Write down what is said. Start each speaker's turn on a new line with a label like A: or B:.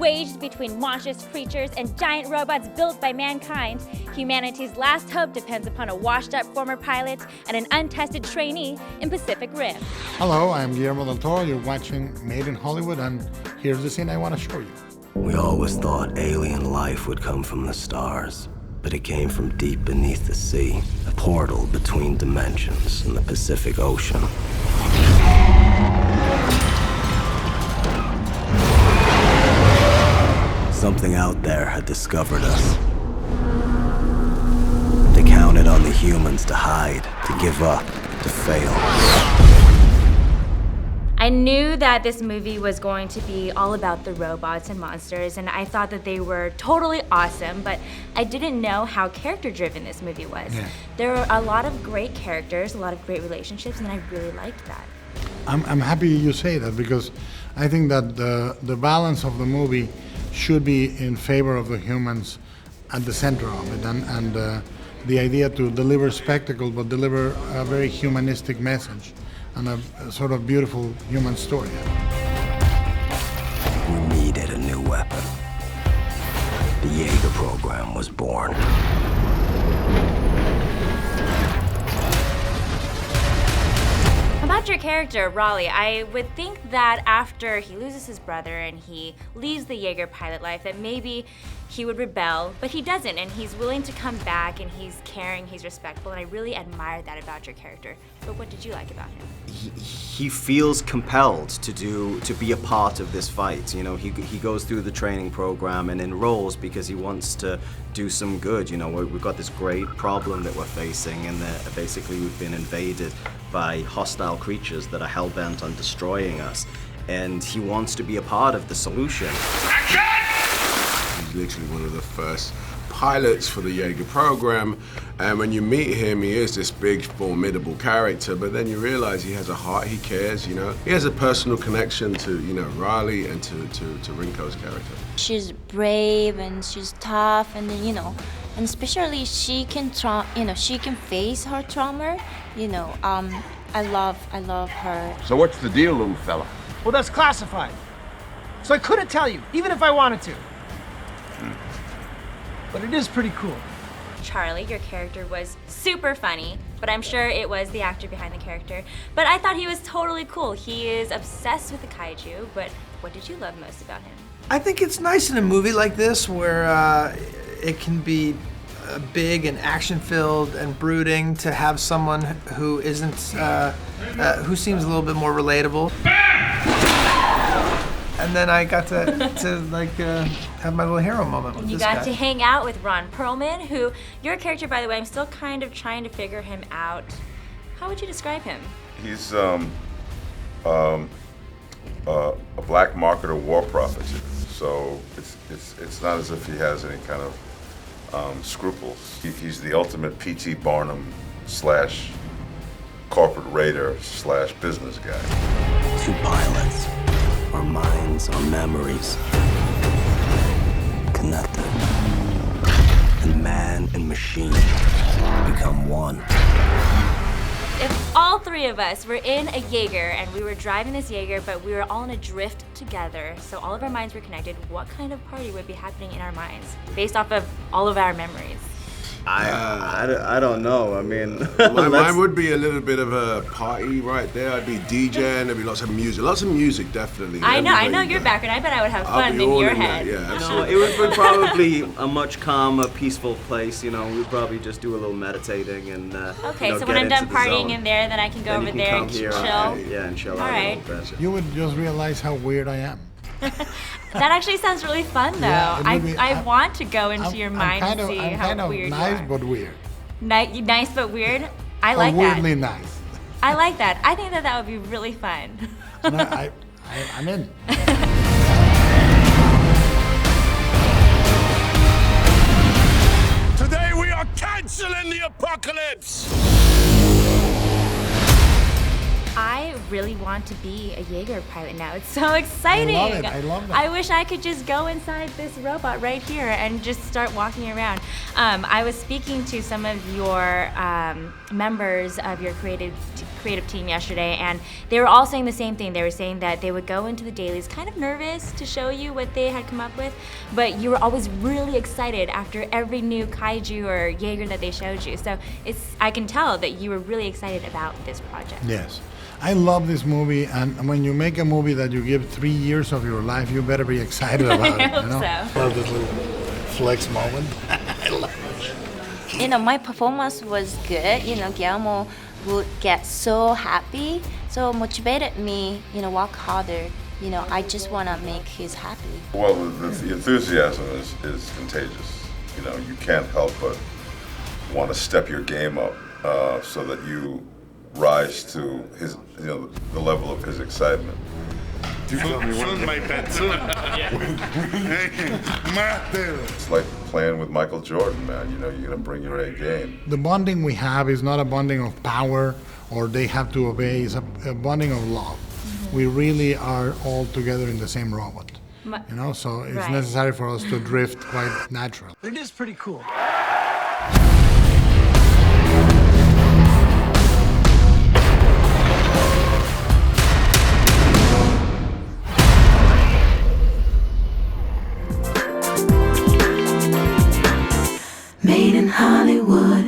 A: waged between monstrous creatures and giant robots built by mankind, humanity's last hope depends upon a washed-up former pilot and an untested trainee in Pacific Rim.
B: Hello, I'm Guillermo del Toro. You're watching Made in Hollywood, and here's the scene I want to show you.
C: We always thought alien life would come from the stars, but it came from deep beneath the sea, a portal between dimensions in the Pacific Ocean. Something out there had discovered us. They counted on the humans to hide, to give up, to fail.
A: I knew that this movie was going to be all about the robots and monsters, and I thought that they were totally awesome, but I didn't know how character-driven this movie was.
B: Yeah.
A: There were a lot of great characters, a lot of great relationships, and I really liked that.
B: I'm happy you say that, because I think that the balance of the movie should be in favor of the humans at the center of it, and the idea to deliver spectacle but deliver a very humanistic message and a sort of beautiful human story.
C: We needed a new weapon. The Jaeger program was born.
A: About your character, Raleigh, I would think that after he loses his brother and he leaves the Jaeger pilot life, that maybe he would rebel, but he doesn't, and he's willing to come back, and he's caring, he's respectful, and I really admire that about your character. But what did you like about him?
D: He feels compelled to be a part of this fight. You know, he goes through the training program and enrolls because he wants to do some good. You know, we've got this great problem that we're facing, and that basically we've been invaded by hostile creatures that are hell-bent on destroying us, and he wants to be a part of the solution.
E: He's literally one of the first pilots for the Jaeger program, and when you meet him, he is this big, formidable character, but then you realize he has a heart, he cares, you know. He has a personal connection to, you know, Riley and to Rinko's character.
F: She's brave and she's tough, and then, you know, and especially she can she can face her trauma, you know. I love her.
G: So what's the deal, little fella?
H: Well, that's classified. So I couldn't tell you, even if I wanted to. But it is pretty cool.
A: Charlie, your character was super funny, but I'm sure it was the actor behind the character. But I thought he was totally cool. He is obsessed with the kaiju, but what did you love most about him?
I: I think it's nice in a movie like this where it can be big and action-filled and brooding to have someone who isn't, who seems a little bit more relatable. And then I got to like have my little hero moment with
A: You
I: this guy.
A: got to hang out with Ron Perlman, who, your character, by the way, I'm still kind of trying to figure him out. How would you describe him?
G: He's a black marketer war prophet. So it's not as if he has any kind of scruples. He's the ultimate P.T. Barnum / corporate raider / business guy.
C: Two pilots. Our minds, our memories, connected. And man and machine become one.
A: If all three of us were in a Jaeger and we were driving this Jaeger, but we were all in a drift together, so all of our minds were connected, what kind of party would be happening in our minds based off of all of our memories?
D: I don't know. I mean,
E: Mine would be a little bit of a party right there. I'd be DJing, there'd be lots of music, definitely.
A: I know your background. I bet I would have fun in your head.
E: Yeah,
D: No,
E: absolutely.
D: it would be probably a much calmer, peaceful place. You know, we'd probably just do a little meditating and.
A: Okay, so
D: get
A: when I'm done
D: into the
A: partying
D: zone.
A: in there, then I can go
D: Then you
A: over
D: can
A: there
D: come
A: and
D: here
A: chill.
D: and chill
A: All
D: out
A: right.
D: a little bit.
B: You would just realize how weird I am.
A: That actually sounds really fun, though.
B: Yeah, it would be-
A: I want to go into your mind and see
B: I'm
A: how
B: kind of
A: weird
B: nice
A: you are.
B: but weird.
A: Nice but weird? I
B: Or
A: like
B: weirdly
A: that.
B: nice.
A: I like that. I think that would be really fun.
B: No, I'm in.
G: Today we are canceling the apocalypse!
A: I really want to be a Jaeger pilot now. It's so exciting.
B: I love that.
A: I wish I could just go inside this robot right here and just start walking around. I was speaking to some of your members of your creative team yesterday, and they were all saying the same thing. They were saying that they would go into the dailies kind of nervous to show you what they had come up with, but you were always really excited after every new kaiju or Jaeger that they showed you. So I can tell that you were really excited about this project.
B: Yes. I love this movie, and when you make a movie that you give 3 years of your life, you better be excited about
A: I
B: it.
A: hope
B: You know?
A: so.
B: Love this little flex moment.
F: You know, my performance was good. You know, Guillermo would get so happy, so motivated me, you know, work harder. You know, I just want to make his happy.
G: Well, the enthusiasm is contagious. You know, you can't help but want to step your game up so that you rise to his, you know, the level of his excitement.
B: Soon, my pet, soon.
G: It's like playing with Michael Jordan, man. You know, you're gonna bring your A game.
B: The bonding we have is not a bonding of power or they have to obey, it's a bonding of love. We really are all together in the same robot. You know, so it's
A: Right.
B: necessary for us to drift quite naturally.
H: It is pretty cool.